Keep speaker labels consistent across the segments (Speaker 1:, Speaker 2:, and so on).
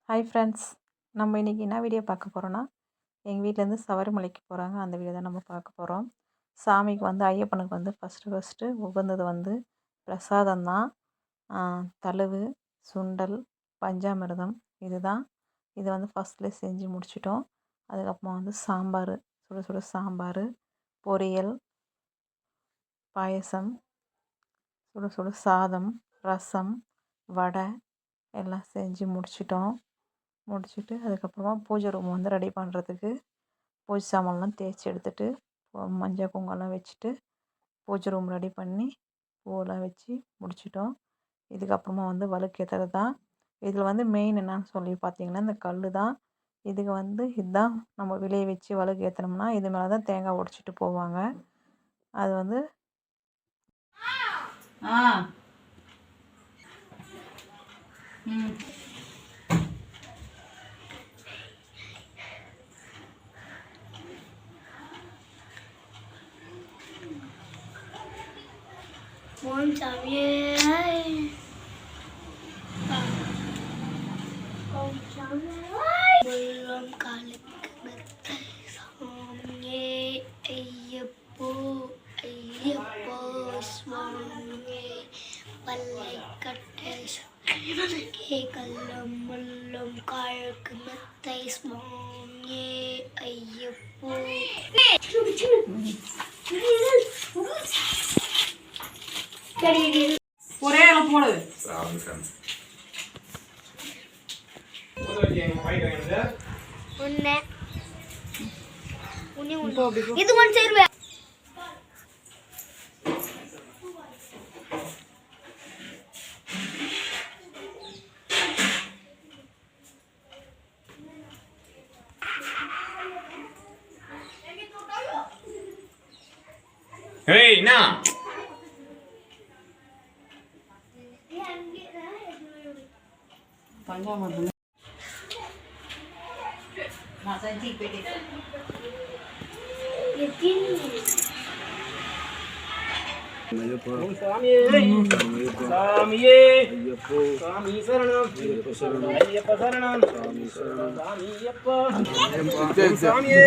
Speaker 1: Hi friends, நம்ம இன்றைக்கி என்ன வீடியோ பார்க்க போகிறோன்னா, எங்கள் வீட்டிலேருந்து சபரிமலைக்கு போகிறாங்க. அந்த வீடியோ தான் நம்ம பார்க்க போகிறோம். சாமிக்கு ஐயப்பனுக்கு ஃபஸ்ட்டு உகந்தது பிரசாதம் தான். தழுவு, சுண்டல், பஞ்சாமிர்தம் இதுதான். இது ஃபஸ்ட்லேயே செஞ்சு முடிச்சிட்டோம். அதுக்கப்புறமா சாம்பார், சுட சுட சாம்பார், பொரியல், பாயசம், சுட சுட சாதம், ரசம், வடை எல்லாம் செஞ்சு முடிச்சுட்டு அதுக்கப்புறமா பூஜை ரூம் ரெடி பண்ணுறதுக்கு பூஜை சாமான்லாம் தேய்ச்சி எடுத்துகிட்டு மஞ்சள் குங்குமம்லாம் வச்சுட்டு பூஜை ரூம் ரெடி பண்ணி பூவெல்லாம் வச்சு முடிச்சிட்டோம். இதுக்கப்புறமா விளக்கேற்றுறது தான். இதில் மெயின் என்னன்னு சொல்லி பார்த்தீங்கன்னா இந்த கல் தான். இதுக்கு இதுதான் நம்ம விளைய வச்சு விளக்கு ஏற்றினோம்னா இது மேலே தான் தேங்காய் உடைச்சிட்டு போவாங்க. அது
Speaker 2: One time, yeah. Bullam kalakkanattai swamiye ayyappo ayyappo swamiye pallai katte swamiye kallam mullam kalakkanattai swamiye ayyappo
Speaker 3: ஒரே போடு
Speaker 2: இது ஒன் சேர்வே
Speaker 3: Hey, now.
Speaker 1: பஞ்சாமிர்தம் நான் செஞ்சு போயிட்டேன்.
Speaker 3: சாமியே சாமி சரணம் ஐயப்ப சரணம் சாமி ஐயப்பா சாமியே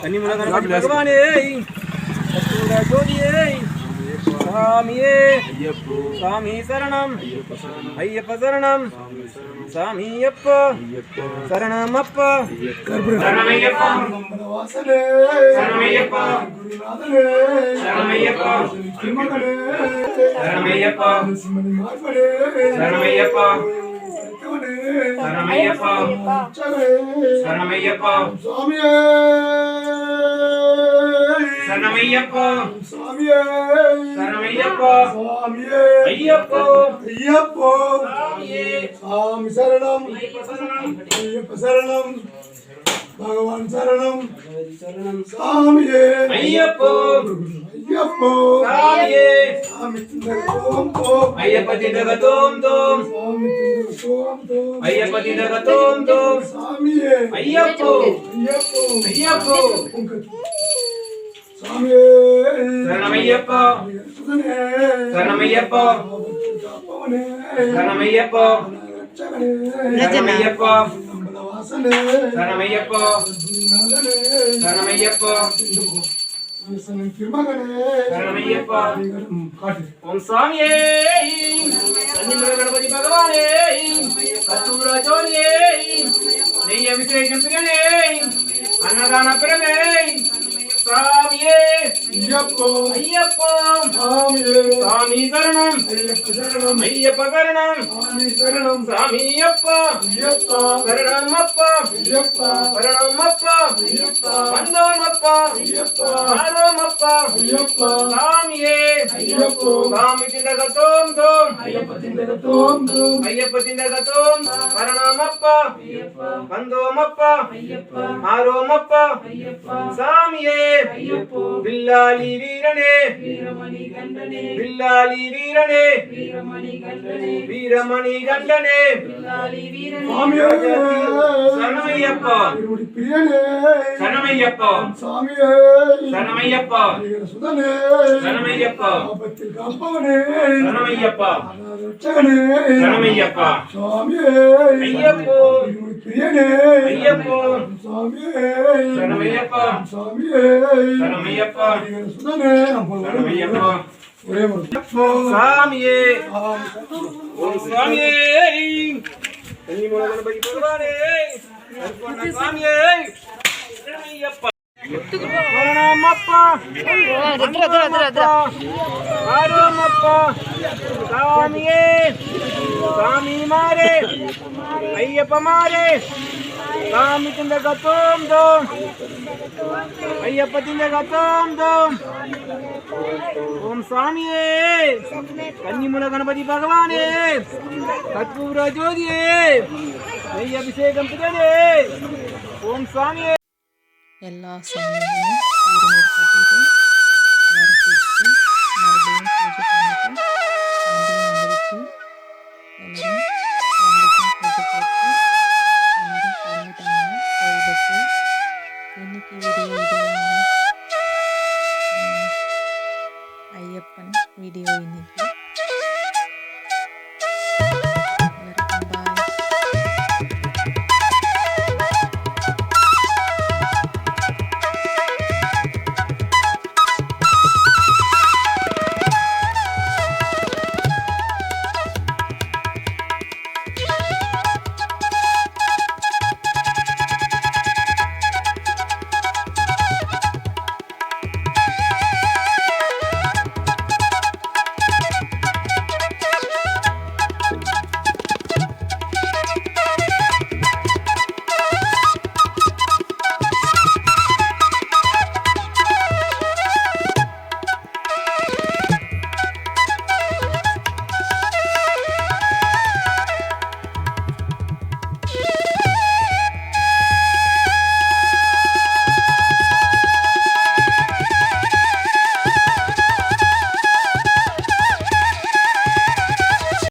Speaker 3: கன்னிமுலகணபதி பகவானே ஜோதியே சாமியே சாமி சரணம் ஐயப்ப சரணம் சாமி அப்பா சரணம் அப்பா சரணமையப்பா சரணமையப்பா சரணமையப்பா சரணமையப்பா சரணமையப்பா சரணமையப்பா சரணமையப்பா சாமியே சரணமையப்பா சாமியே சரணமையப்பா சாமியே ஐயப்போ ஐயப்போ சாமியே சாமி சரணம் ஐயப்ப சரணம் பகவான் சரணம் சாமியே ஐயப்போ ஐயப்போ சாமியே சாமி திண்டகதோம் தோம் ஐயப்ப திண்டகதோம் தோம் சாமி திண்டகதோம் தோம் ஐயப்ப திண்டகதோம் தோம் சாமியே ஐயப்போ ஐயப்போ ஐயப்போ சாமியே சரணமையப்பா சரணமையப்பா சரணமையப்பா சரணமையப்பா சரணமையப்பா சரணமையப்பா சரணமையப்பா ஓம் சாமியே கன்னிமுலகணபதி பகவானே கத்தூர ஜோதியே நெய் அபிஷேகம் பிகனே அன்னதான பிரமே சாமியே ஐயப்போ ஐயப்போ சாமியே சாமி சரணம் ஐயப்ப சரணம் ஐயப்ப சரணம் சாமி சரணம் சாமி அப்பா ஐயப்பா சரணம் அப்பா ஐயப்பா சரணம் அப்பா ஐயப்பா வந்தோம் அப்பா ஐயப்பா ஆரோம் அப்பா ஐயப்பா சாமியே ஐயப்போ சாமி திண்டகதோம் தோம் ஐயப்ப திண்டகதோம் தோம் ஐயப்ப திண்டகதோம் சரணம் அப்பா ஐயப்பா வந்தோம் அப்பா ஐயப்பா ஆரோம் அப்பா ஐயப்பா சாமியே ஐயப்போ வில்லாலி வீரனே வீரமணி கண்டனே வில்லாலி வீரனே வீரமணி கண்டனே வீரமணி கண்டனே வில்லாலி வீரனே சாமியே சரணமையப்பா திருமுடி பிரியனே சரணமையப்பா சாமியே சரணமையப்பா சுதனே சரணமையப்பா
Speaker 4: ஆபத்தில் காப்பவனே
Speaker 3: சரணமையப்பா
Speaker 4: ரட்சகனே
Speaker 3: சரணமையப்பா
Speaker 4: சுவாமியே
Speaker 3: ஐயப்போ
Speaker 4: பிரியனே
Speaker 3: ஐயப்போ
Speaker 4: சுவாமியே
Speaker 3: சரணமையப்பா
Speaker 4: சுவாமியே
Speaker 3: சரணமையப்பா
Speaker 4: சுதனே
Speaker 3: சரணமையப்பா
Speaker 4: ஒரே ஒரு
Speaker 3: சாமியே ஓம் சாமியே கன்னி மூல கணபதி பகவானே கருப்பண்ண சாமியே சரணமையப்பா சரணமப்பா சரணமப்பா சாமியே சாமி மாரே ஐயப்ப மாரே சாமி திந்த கத்தோம் தோம் ஐயப்ப திந்த கத்தோம் தோம் ஓம் சாமியே கன்னிமூல கணபதி பகவானே கற்பூர ஜோதியே நெய் அபிஷேகம் பிதனே ஓம் சாமியே
Speaker 1: எல்லா சாமிகளும் இருநூறு கட்டிட்டு எல்லாரும் பூஜிச்சு மறுபடியும் பூஜை பண்ணிட்டு வண்டியும் வந்துடுச்சு. எல்லாரும் வண்டிக்கும் பூஜை போட்டு எல்லாரும் கிளம்பிட்டாங்க கோயிலுக்கு. இன்னைக்கு வீடியோ இதுவாங்க ஐயப்பன் வீடியோ இன்னைக்கு